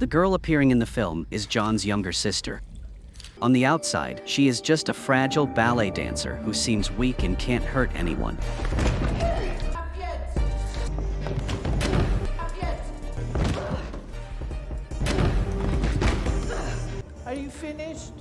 The girl appearing in the film is John's younger sister. On the outside, she is just a fragile ballet dancer who seems weak and can't hurt anyone. Are you finished?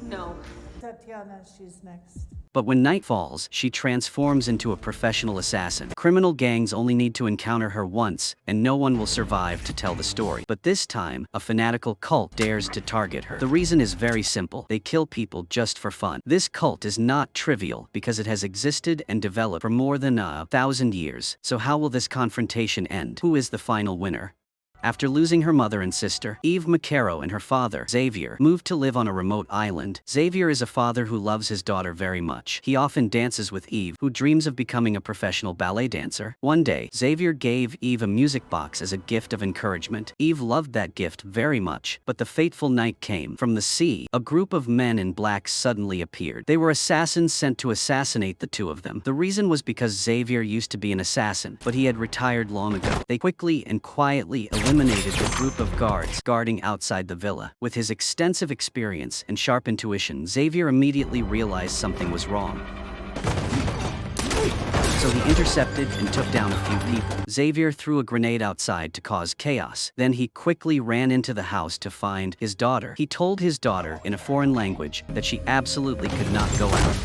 No. Tatiana, she's next. But when night falls, she transforms into a professional assassin. Criminal gangs only need to encounter her once, and no one will survive to tell the story. But this time, a fanatical cult dares to target her. The reason is very simple. They kill people just for fun. This cult is not trivial because it has existed and developed for more than 1,000 years. So how will this confrontation end? Who is the final winner? After losing her mother and sister, Eve McCarrow and her father, Xavier, moved to live on a remote island. Xavier is a father who loves his daughter very much. He often dances with Eve, who dreams of becoming a professional ballet dancer. One day, Xavier gave Eve a music box as a gift of encouragement. Eve loved that gift very much, but the fateful night came. From the sea, a group of men in black suddenly appeared. They were assassins sent to assassinate the two of them. The reason was because Xavier used to be an assassin, but he had retired long ago. They quickly and quietly eliminated the group of guards guarding outside the villa. With his extensive experience and sharp intuition, Xavier immediately realized something was wrong. So he intercepted and took down a few people. Xavier threw a grenade outside to cause chaos. Then he quickly ran into the house to find his daughter. He told his daughter in a foreign language that she absolutely could not go out.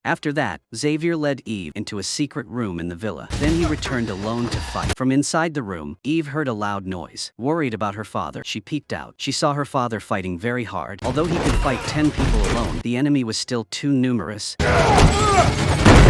After that, Xavier led Eve into a secret room in the villa. Then he returned alone to fight. From inside the room, Eve heard a loud noise. Worried about her father, she peeked out. She saw her father fighting very hard. Although he could fight 10 people alone, the enemy was still too numerous.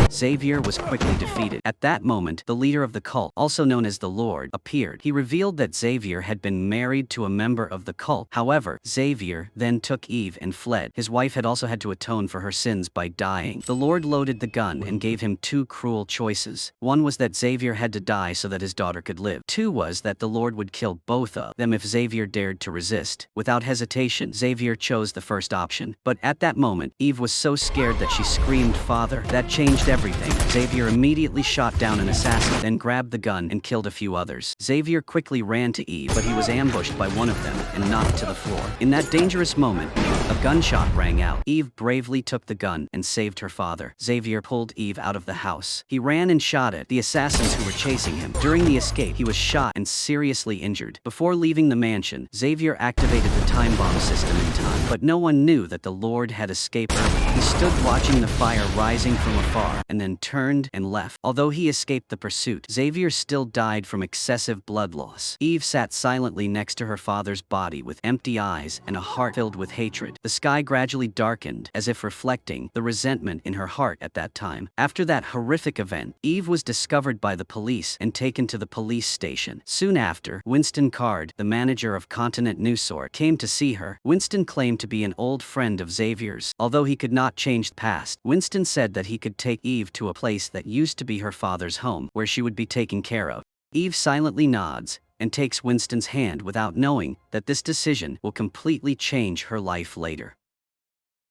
Xavier was quickly defeated. At that moment, the leader of the cult, also known as the Lord, appeared. He revealed that Xavier had been married to a member of the cult. However, Xavier then took Eve and fled. His wife had also had to atone for her sins by dying. The Lord loaded the gun and gave him two cruel choices. One was that Xavier had to die so that his daughter could live. Two was that the Lord would kill both of them if Xavier dared to resist. Without hesitation, Xavier chose the first option. But at that moment, Eve was so scared that she screamed, "Father!" That changed everything. Xavier immediately shot down an assassin, then grabbed the gun and killed a few others. Xavier quickly ran to Eve, but he was ambushed by one of them and knocked to the floor. In that dangerous moment, a gunshot rang out. Eve bravely took the gun and saved her father. Xavier pulled Eve out of the house. He ran and shot at the assassins who were chasing him. During the escape, he was shot and seriously injured. Before leaving the mansion, Xavier activated the time bomb system in time, but no one knew that the Lord had escaped early. He stood watching the fire rising from afar and then turned and left. Although he escaped the pursuit, Xavier still died from excessive blood loss. Eve sat silently next to her father's body with empty eyes and a heart filled with hatred. The sky gradually darkened, as if reflecting the resentment in her heart at that time. After that horrific event, Eve was discovered by the police and taken to the police station. Soon after, Winston Card, the manager of Continent Newsort, came to see her. Winston claimed to be an old friend of Xavier's. Although he could not change the past, Winston said that he could take Eve to a place that used to be her father's home, where she would be taken care of. Eve silently nods and takes Winston's hand without knowing that this decision will completely change her life later.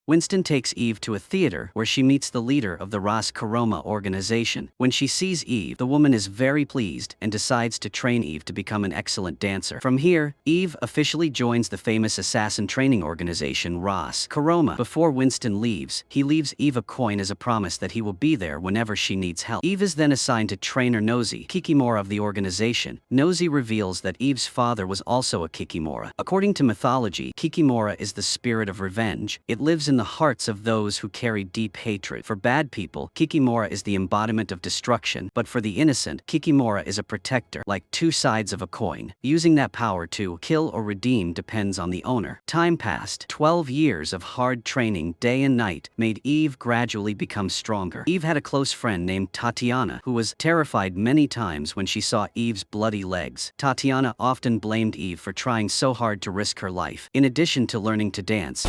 Winston takes Eve to a theater where she meets the leader of the Ras Karoma organization. When she sees Eve, the woman is very pleased and decides to train Eve to become an excellent dancer. From here, Eve officially joins the famous assassin training organization Ras Karoma. Before Winston leaves, he leaves Eve a coin as a promise that he will be there whenever she needs help. Eve is then assigned to trainer Nosy, Kikimora of the organization. Nosy reveals that Eve's father was also a Kikimora. According to mythology, Kikimora is the spirit of revenge. It lives in the hearts of those who carry deep hatred. For bad people, Kikimora is the embodiment of destruction, but for the innocent, Kikimora is a protector, like two sides of a coin. Using that power to kill or redeem depends on the owner. Time passed. 12 years of hard training, day and night, made Eve gradually become stronger. Eve had a close friend named Tatiana, who was terrified many times when she saw Eve's bloody legs. Tatiana often blamed Eve for trying so hard to risk her life. In addition to learning to dance,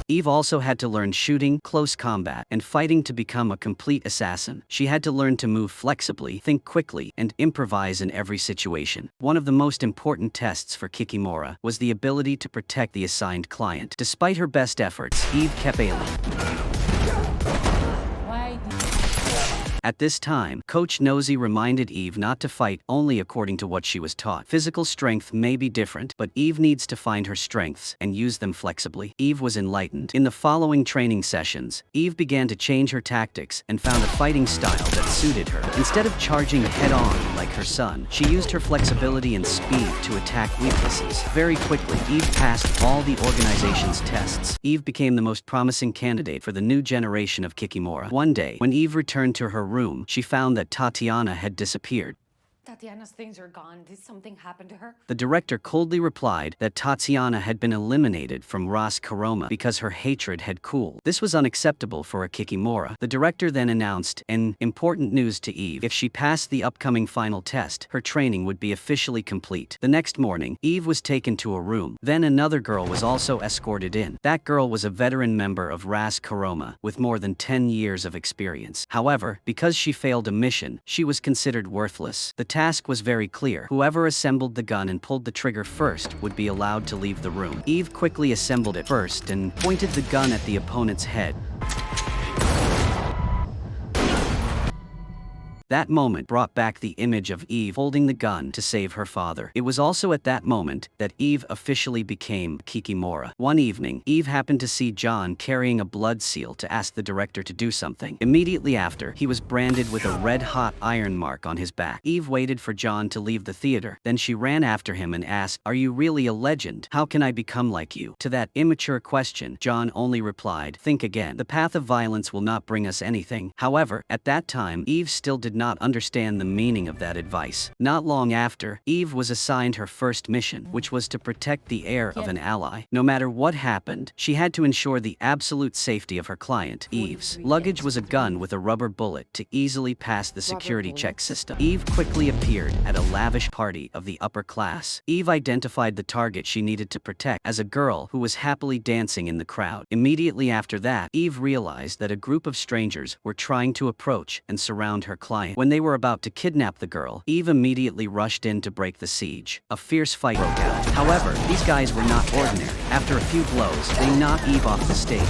Eve also had to learn shooting, close combat, and fighting to become a complete assassin. She had to learn to move flexibly, think quickly, and improvise in every situation. One of the most important tests for Kikimora was the ability to protect the assigned client. Despite her best efforts, Eve kept failing. At this time, Coach Nosy reminded Eve not to fight only according to what she was taught. Physical strength may be different, but Eve needs to find her strengths and use them flexibly. Eve was enlightened. In the following training sessions, Eve began to change her tactics and found a fighting style that suited her. Instead of charging head-on like her son, she used her flexibility and speed to attack weaknesses. Very quickly, Eve passed all the organization's tests. Eve became the most promising candidate for the new generation of Kikimora. One day, when Eve returned to her room, she found that Tatiana had disappeared. Tatiana's things are gone. Did something happen to her? The director coldly replied that Tatiana had been eliminated from Ras Karoma because her hatred had cooled. This was unacceptable for a Kikimora. The director then announced an important news to Eve. If she passed the upcoming final test, her training would be officially complete. The next morning, Eve was taken to a room. Then another girl was also escorted in. That girl was a veteran member of Ras Karoma with more than 10 years of experience. However, because she failed a mission, she was considered worthless. The task was very clear. Whoever assembled the gun and pulled the trigger first would be allowed to leave the room. Eve quickly assembled it first and pointed the gun at the opponent's head. That moment brought back the image of Eve holding the gun to save her father. It was also at that moment that Eve officially became Kikimora. One evening, Eve happened to see John carrying a blood seal to ask the director to do something. Immediately after, he was branded with a red-hot iron mark on his back. Eve waited for John to leave the theater. Then she ran after him and asked, "Are you really a legend? How can I become like you?" To that immature question, John only replied, "Think again. The path of violence will not bring us anything." However, at that time, Eve still did not understand the meaning of that advice. Not long after, Eve was assigned her first mission, which was to protect the heir of an ally. No matter what happened, she had to ensure the absolute safety of her client. Eve's luggage was a gun with a rubber bullet to easily pass the security check system. Eve quickly appeared at a lavish party of the upper class. Eve identified the target she needed to protect as a girl who was happily dancing in the crowd. Immediately after that, Eve realized that a group of strangers were trying to approach and surround her client. When they were about to kidnap the girl, Eve immediately rushed in to break the siege. A fierce fight broke out. However, these guys were not ordinary. After a few blows, they knocked Eve off the stage.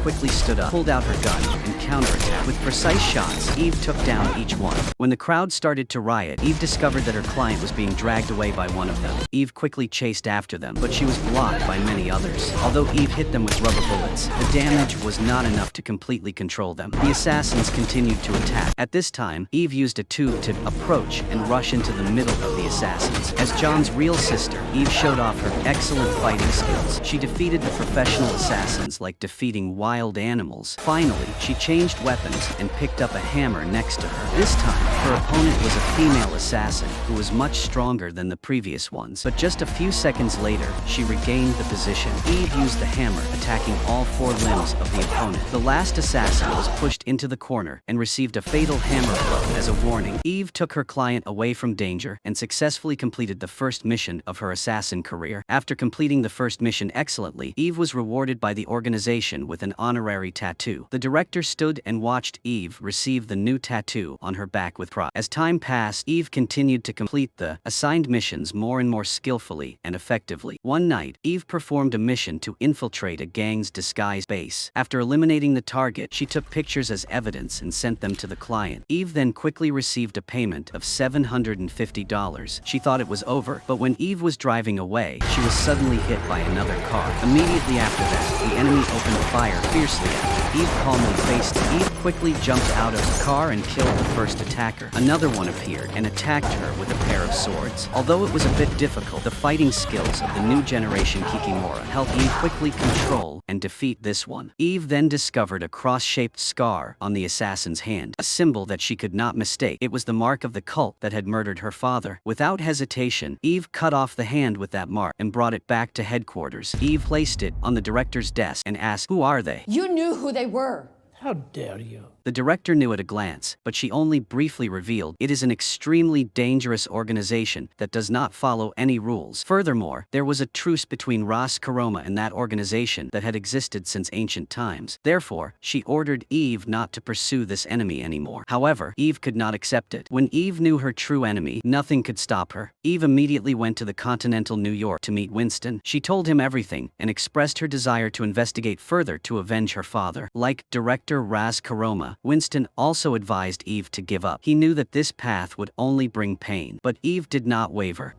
Quickly stood up, pulled out her gun, and counterattacked. With precise shots, Eve took down each one. When the crowd started to riot, Eve discovered that her client was being dragged away by one of them. Eve quickly chased after them, but she was blocked by many others. Although Eve hit them with rubber bullets, the damage was not enough to completely control them. The assassins continued to attack. At this time, Eve used a tube to approach and rush into the middle of the assassins. As John's real sister, Eve showed off her excellent fighting skills. She defeated the professional assassins like defeating wild animals. Finally, she changed weapons and picked up a hammer next to her. This time, her opponent was a female assassin who was much stronger than the previous ones. But just a few seconds later, she regained the position. Eve used the hammer, attacking all 4 limbs of the opponent. The last assassin was pushed into the corner and received a fatal hammer blow as a warning. Eve took her client away from danger and successfully completed the first mission of her assassin career. After completing the first mission excellently, Eve was rewarded by the organization with an honorary tattoo. The director stood and watched Eve receive the new tattoo on her back with pride. As time passed, Eve continued to complete the assigned missions more and more skillfully and effectively. One night, Eve performed a mission to infiltrate a gang's disguised base. After eliminating the target, she took pictures as evidence and sent them to the client. Eve then quickly received a payment of $750. She thought it was over, but when Eve was driving away, she was suddenly hit by another car. Immediately after that, the enemy opened fire fiercely at her. Eve calmly faced it. Eve quickly jumped out of the car and killed the first attacker. Another one appeared and attacked her with a pair of swords. Although it was a bit difficult, the fighting skills of the new generation Kikimora helped Eve quickly control and defeat this one. Eve then discovered a cross-shaped scar on the assassin's hand, a symbol that she could not mistake. It was the mark of the cult that had murdered her father. Without hesitation, Eve cut off the hand with that mark and brought it back to headquarters. Eve placed it on the director's desk and asked, "Who are they?" You knew who they were. How dare you? The director knew at a glance, but she only briefly revealed it is an extremely dangerous organization that does not follow any rules. Furthermore, there was a truce between Ras Karoma and that organization that had existed since ancient times. Therefore, she ordered Eve not to pursue this enemy anymore. However, Eve could not accept it. When Eve knew her true enemy, nothing could stop her. Eve immediately went to the Continental New York to meet Winston. She told him everything and expressed her desire to investigate further to avenge her father. Like director Ras Karoma, Ballerina, Winston also advised Eve to give up. He knew that this path would only bring pain, but Eve did not waver.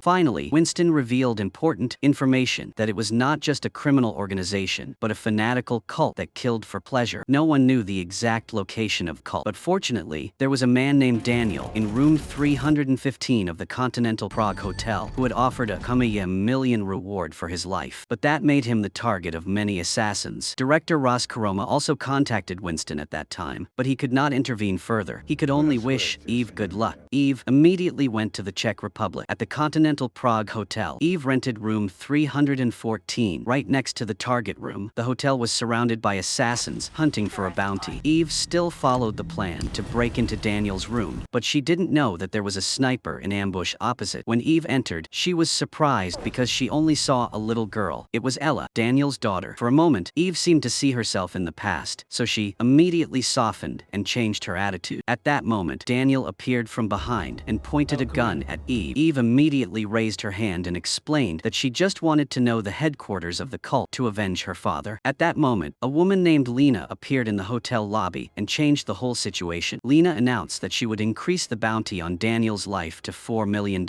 Finally, Winston revealed important information that it was not just a criminal organization, but a fanatical cult that killed for pleasure. No one knew the exact location of the cult, but fortunately, there was a man named Daniel in room 315 of the Continental Prague Hotel who had offered a $1 million reward for his life. But that made him the target of many assassins. Director Roskaroma also contacted Winston at that time, but he could not intervene further. He could only wish Eve good luck. Eve immediately went to the Czech Republic. At the Continental Prague Hotel, Eve rented room 314, right next to the target room. The hotel was surrounded by assassins hunting for a bounty. Eve still followed the plan to break into Daniel's room, but she didn't know that there was a sniper in ambush opposite. When Eve entered, she was surprised because she only saw a little girl. It was Ella, Daniel's daughter. For a moment, Eve seemed to see herself in the past, so she immediately softened and changed her attitude. At that moment, Daniel appeared from behind and pointed a gun at Eve. Eve immediately raised her hand and explained that she just wanted to know the headquarters of the cult to avenge her father. At that moment, a woman named Lena appeared in the hotel lobby and changed the whole situation. Lena announced that she would increase the bounty on Daniel's life to $4 million.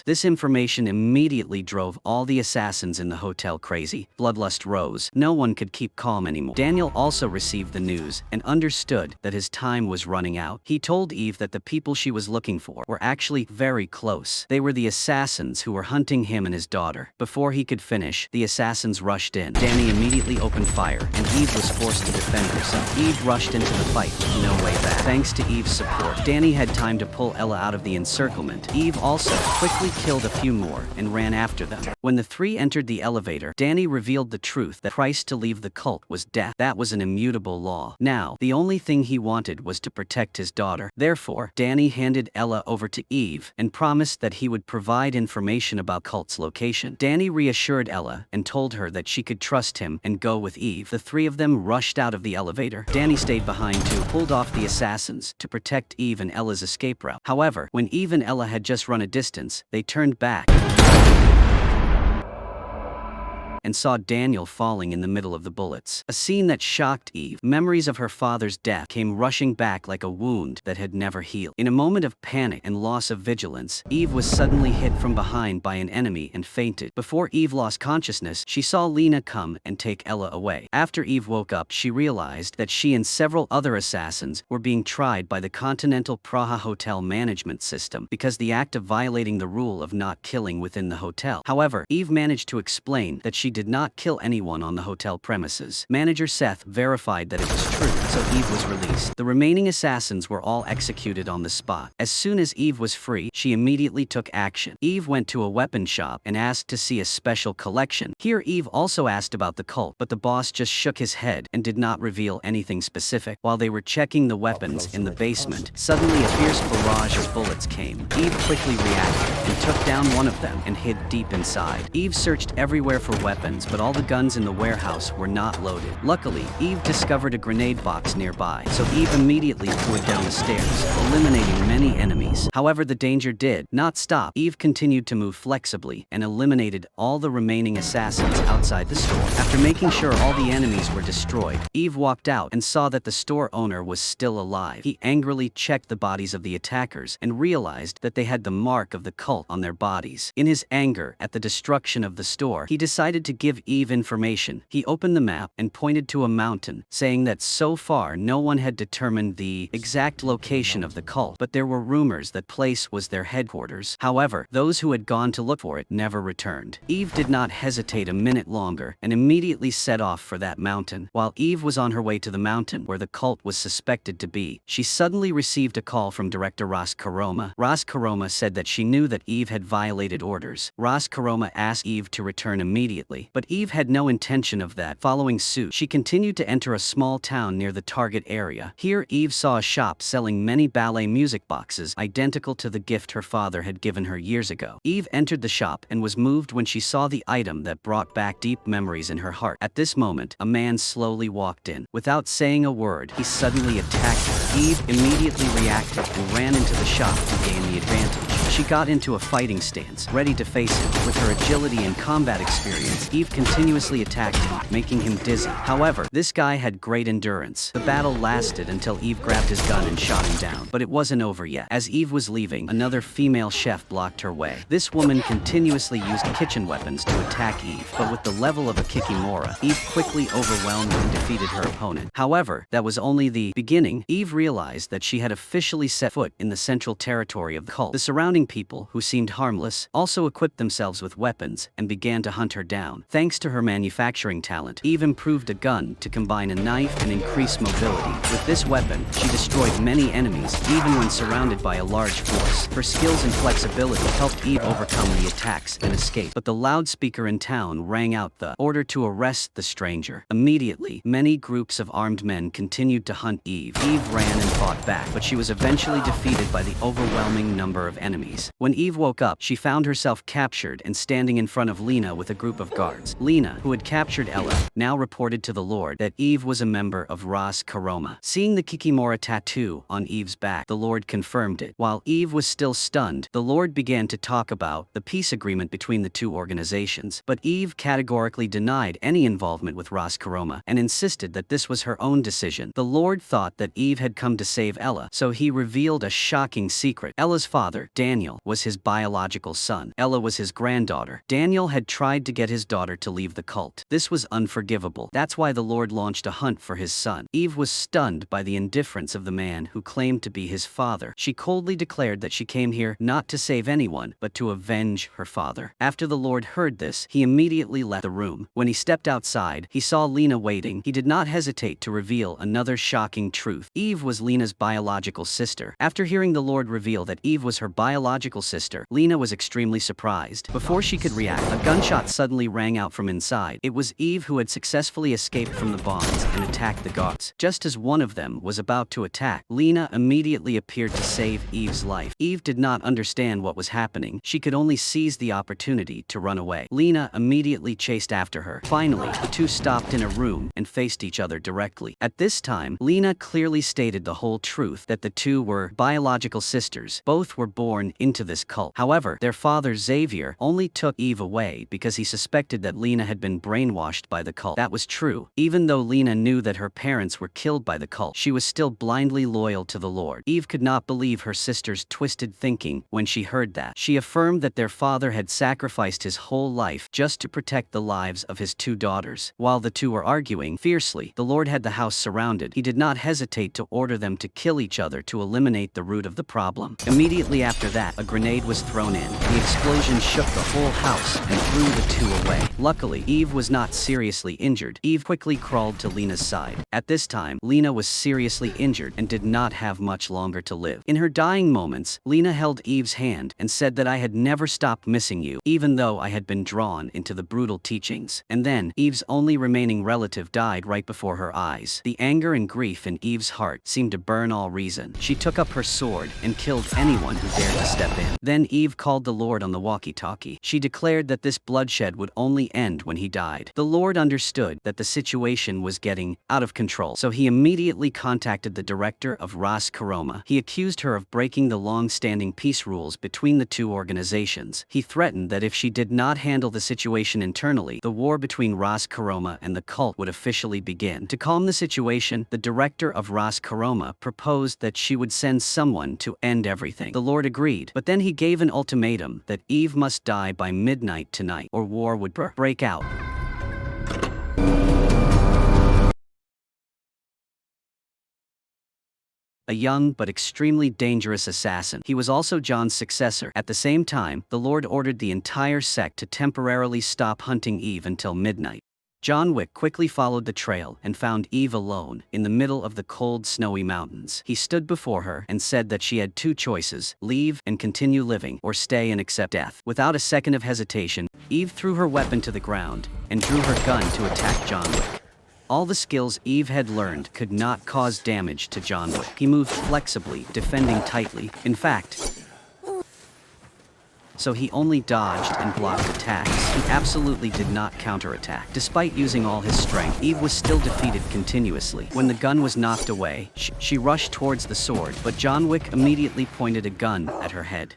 This information immediately drove all the assassins in the hotel crazy. Bloodlust rose. No one could keep calm anymore. Daniel also received the news and understood that his time was running out. He told Eve that the people she was looking for were actually very close. They were the assassins who were hunting him and his daughter. Before he could finish, the assassins rushed in. Danny immediately opened fire, and Eve was forced to defend herself. Eve rushed into the fight with no way back. Thanks to Eve's support, Danny had time to pull Ella out of the encirclement. Eve also quickly killed a few more and ran after them. When the three entered the elevator, Danny revealed the truth that the price to leave the cult was death. That was an immutable law. Now, the only thing he wanted was to protect his daughter. Therefore, Danny handed Ella over to Eve and promised that he would provide information about cult's location. Danny reassured Ella and told her that she could trust him and go with Eve. The three of them rushed out of the elevator. Danny stayed behind to hold off the assassins to protect Eve and Ella's escape route. However, when Eve and Ella had just run a distance, they turned back and saw Daniel falling in the middle of the bullets. A scene that shocked Eve. Memories of her father's death came rushing back like a wound that had never healed. In a moment of panic and loss of vigilance, Eve was suddenly hit from behind by an enemy and fainted. Before Eve lost consciousness, she saw Lena come and take Ella away. After Eve woke up, she realized that she and several other assassins were being tried by the Continental Praha Hotel management system because the act of violating the rule of not killing within the hotel. However, Eve managed to explain that she did not kill anyone on the hotel premises. Manager Seth verified that it was true, so Eve was released. The remaining assassins were all executed on the spot. As soon as Eve was free, she immediately took action. Eve went to a weapon shop and asked to see a special collection. Here Eve also asked about the cult, but the boss just shook his head and did not reveal anything specific. While they were checking the weapons in the basement, suddenly a fierce barrage of bullets came. Eve quickly reacted and took down one of them and hid deep inside. Eve searched everywhere for weapons, but all the guns in the warehouse were not loaded. Luckily, Eve discovered a grenade box nearby, so Eve immediately threw it down the stairs, eliminating many enemies. However, the danger did not stop. Eve continued to move flexibly and eliminated all the remaining assassins outside the store. After making sure all the enemies were destroyed, Eve walked out and saw that the store owner was still alive. He angrily checked the bodies of the attackers and realized that they had the mark of the cult on their bodies. In his anger at the destruction of the store, he decided to give Eve information. He opened the map and pointed to a mountain, saying that so far no one had determined the exact location of the cult, but there were rumors that place was their headquarters. However, those who had gone to look for it never returned. Eve did not hesitate a minute longer and immediately set off for that mountain. While Eve was on her way to the mountain where the cult was suspected to be, she suddenly received a call from Director Roskaroma. Roskaroma said that she knew that Eve had violated orders. Roskaroma asked Eve to return immediately, but Eve had no intention of that. Following suit, she continued to enter a small town near the target area. Here, Eve saw a shop selling many ballet music boxes identical to the gift her father had given her years ago. Eve entered the shop and was moved when she saw the item that brought back deep memories in her heart. At this moment, a man slowly walked in. Without saying a word, he suddenly attacked her Eve immediately reacted and ran into the shop to gain the advantage. She got into a fighting stance, ready to face him. With her agility and combat experience, Eve continuously attacked him, making him dizzy. However, this guy had great endurance. The battle lasted until Eve grabbed his gun and shot him down. But it wasn't over yet. As Eve was leaving, another female chef blocked her way. This woman continuously used kitchen weapons to attack Eve, but with the level of a Kikimora, Eve quickly overwhelmed and defeated her opponent. However, that was only the beginning. Eve realized that she had officially set foot in the central territory of the cult. The surrounding people, who seemed harmless, also equipped themselves with weapons and began to hunt her down. Thanks to her manufacturing talent, Eve improved a gun to combine a knife and increase mobility. With this weapon, she destroyed many enemies, even when surrounded by a large force. Her skills and flexibility helped Eve overcome the attacks and escape. But the loudspeaker in town rang out the order to arrest the stranger. Immediately, many groups of armed men continued to hunt Eve. Eve ran and fought back, but she was eventually defeated by the overwhelming number of enemies. When Eve woke up, she found herself captured and standing in front of Lena with a group of guards. Lena, who had captured Ella, now reported to the Lord that Eve was a member of Ras Karoma. Seeing the Kikimora tattoo on Eve's back, the Lord confirmed it. While Eve was still stunned, the Lord began to talk about the peace agreement between the two organizations. But Eve categorically denied any involvement with Ras Karoma and insisted that this was her own decision. The Lord thought that Eve had come to save Ella, so he revealed a shocking secret. Ella's father, Daniel, was his biological son. Ella was his granddaughter. Daniel had tried to get his daughter to leave the cult. This was unforgivable. That's why the Lord launched a hunt for his son. Eve was stunned by the indifference of the man who claimed to be his father. She coldly declared that she came here not to save anyone, but to avenge her father. After the Lord heard this, he immediately left the room. When he stepped outside, he saw Lena waiting. He did not hesitate to reveal another shocking truth. Eve was Lena's biological sister. After hearing the Lord reveal that Eve was her biological sister, Lena was extremely surprised. Before she could react, a gunshot suddenly rang out from inside. It was Eve who had successfully escaped from the bonds and attacked the guards. Just as one of them was about to attack, Lena immediately appeared to save Eve's life. Eve did not understand what was happening. She could only seize the opportunity to run away. Lena immediately chased after her. Finally, the two stopped in a room and faced each other directly. At this time, Lena clearly stated the whole truth, that the two were biological sisters. Both were born into this cult. However, their father Xavier only took Eve away because he suspected that Lena had been brainwashed by the cult. That was true. Even though Lena knew that her parents were killed by the cult, she was still blindly loyal to the Lord. Eve could not believe her sister's twisted thinking when she heard that. She affirmed that their father had sacrificed his whole life just to protect the lives of his two daughters. While the two were arguing fiercely, the Lord had the house surrounded. He did not hesitate to order them to kill each other to eliminate the root of the problem. Immediately after that, a grenade was thrown in. The explosion shook the whole house and threw the two away. Luckily, Eve was not seriously injured. Eve quickly crawled to Lena's side. At this time, Lena was seriously injured and did not have much longer to live. In her dying moments, Lena held Eve's hand and said that I had never stopped missing you, even though I had been drawn into the brutal teachings. And then, Eve's only remaining relative died right before her eyes. The anger and grief in Eve's heart seemed to burn all reason. She took up her sword and killed anyone who dared to step in. Then Eve called the Lord on the walkie-talkie. She declared that this bloodshed would only end when he died. The Lord understood that the situation was getting out of control, so he immediately contacted the director of Ras Karoma. He accused her of breaking the long-standing peace rules between the two organizations. He threatened that if she did not handle the situation internally, the war between Ras Karoma and the cult would officially begin. To calm the situation, the director of Ras Karoma proposed that she would send someone to end everything. The Lord agreed, but then he gave an ultimatum that Eve must die by midnight tonight, or war would break out. A young but extremely dangerous assassin. He was also John's successor. At the same time, the Lord ordered the entire sect to temporarily stop hunting Eve until midnight. John Wick quickly followed the trail and found Eve alone in the middle of the cold, snowy mountains. He stood before her and said that she had two choices: leave and continue living, or stay and accept death. Without a second of hesitation, Eve threw her weapon to the ground and drew her gun to attack John Wick. All the skills Eve had learned could not cause damage to John Wick. He moved flexibly, defending tightly. In fact, so he only dodged and blocked attacks. He absolutely did not counterattack. Despite using all his strength, Eve was still defeated continuously. When the gun was knocked away, she rushed towards the sword, but John Wick immediately pointed a gun at her head.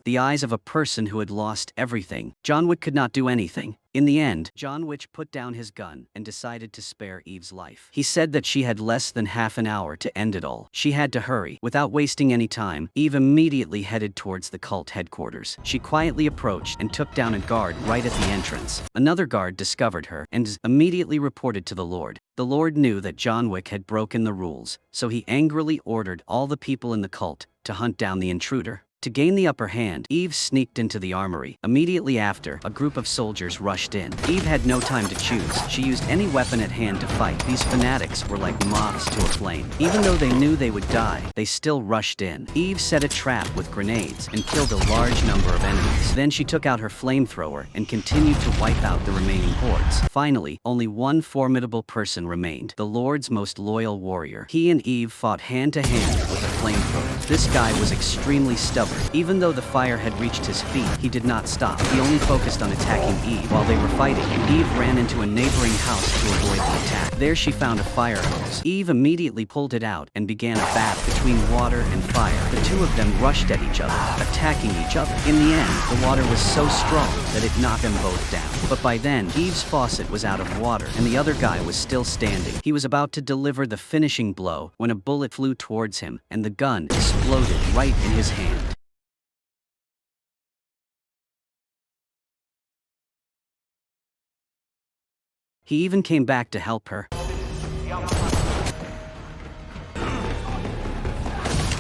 The eyes of a person who had lost everything. John Wick could not do anything. In the end, John Wick put down his gun and decided to spare Eve's life. He said that she had less than half an hour to end it all. She had to hurry. Without wasting any time, Eve immediately headed towards the cult headquarters. She quietly approached and took down a guard right at the entrance. Another guard discovered her and immediately reported to the Lord. The Lord knew that John Wick had broken the rules, so he angrily ordered all the people in the cult to hunt down the intruder. To gain the upper hand, Eve sneaked into the armory. Immediately after, a group of soldiers rushed in. Eve had no time to choose. She used any weapon at hand to fight. These fanatics were like moths to a flame. Even though they knew they would die, they still rushed in. Eve set a trap with grenades and killed a large number of enemies. Then she took out her flamethrower and continued to wipe out the remaining hordes. Finally, only one formidable person remained, the Lord's most loyal warrior. He and Eve fought hand to hand with a flamethrower. This guy was extremely stubborn. Even though the fire had reached his feet, he did not stop. He only focused on attacking Eve. While they were fighting, Eve ran into a neighboring house to avoid the attack. There she found a fire hose. Eve immediately pulled it out and began a bath between water and fire. The two of them rushed at each other, attacking each other. In the end, the water was so strong that it knocked them both down. But by then, Eve's faucet was out of water and the other guy was still standing. He was about to deliver the finishing blow when a bullet flew towards him and the gun exploded right in his hand. He even came back to help her.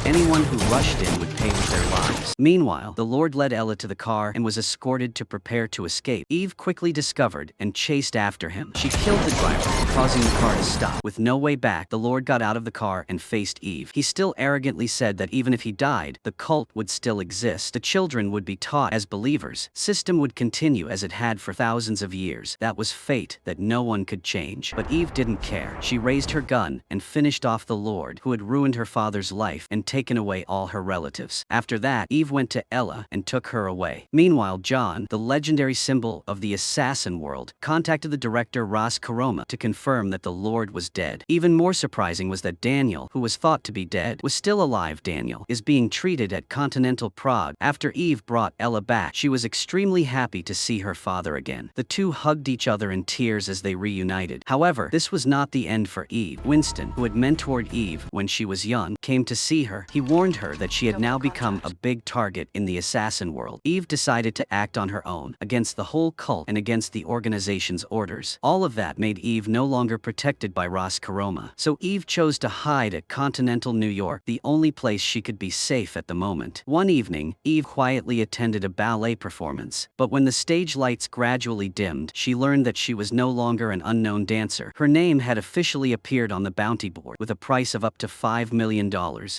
Anyone who rushed in would pay with their lives. Meanwhile, the Lord led Ella to the car and was escorted to prepare to escape. Eve quickly discovered and chased after him. She killed the driver, causing the car to stop. With no way back, the Lord got out of the car and faced Eve. He still arrogantly said that even if he died, the cult would still exist. The children would be taught as believers. System would continue as it had for thousands of years. That was fate that no one could change. But Eve didn't care. She raised her gun and finished off the Lord, who had ruined her father's life and taken away all her relatives. After that, Eve went to Ella and took her away. Meanwhile, John, the legendary symbol of the assassin world, contacted the director Ras Karoma to confirm that the Lord was dead. Even more surprising was that Daniel, who was thought to be dead, was still alive. Daniel is being treated at Continental Prague. After Eve brought Ella back, she was extremely happy to see her father again. The two hugged each other in tears as they reunited. However, this was not the end for Eve. Winston, who had mentored Eve when she was young, came to see her. He warned her that she had now become a big target in the assassin world. Eve decided to act on her own, against the whole cult and against the organization's orders. All of that made Eve no longer protected by Ras Karoma. So Eve chose to hide at Continental New York, the only place she could be safe at the moment. One evening, Eve quietly attended a ballet performance. But when the stage lights gradually dimmed, she learned that she was no longer an unknown dancer. Her name had officially appeared on the bounty board with a price of up to $5 million.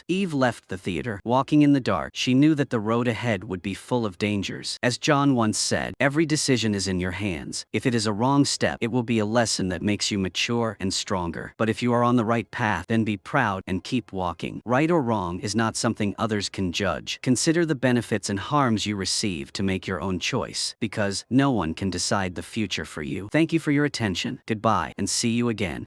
Eve left the theater. Walking in the dark, she knew that the road ahead would be full of dangers. As John once said, every decision is in your hands. If it is a wrong step, it will be a lesson that makes you mature and stronger. But if you are on the right path, then be proud and keep walking. Right or wrong is not something others can judge. Consider the benefits and harms you receive to make your own choice, because no one can decide the future for you. Thank you for your attention. Goodbye, and see you again.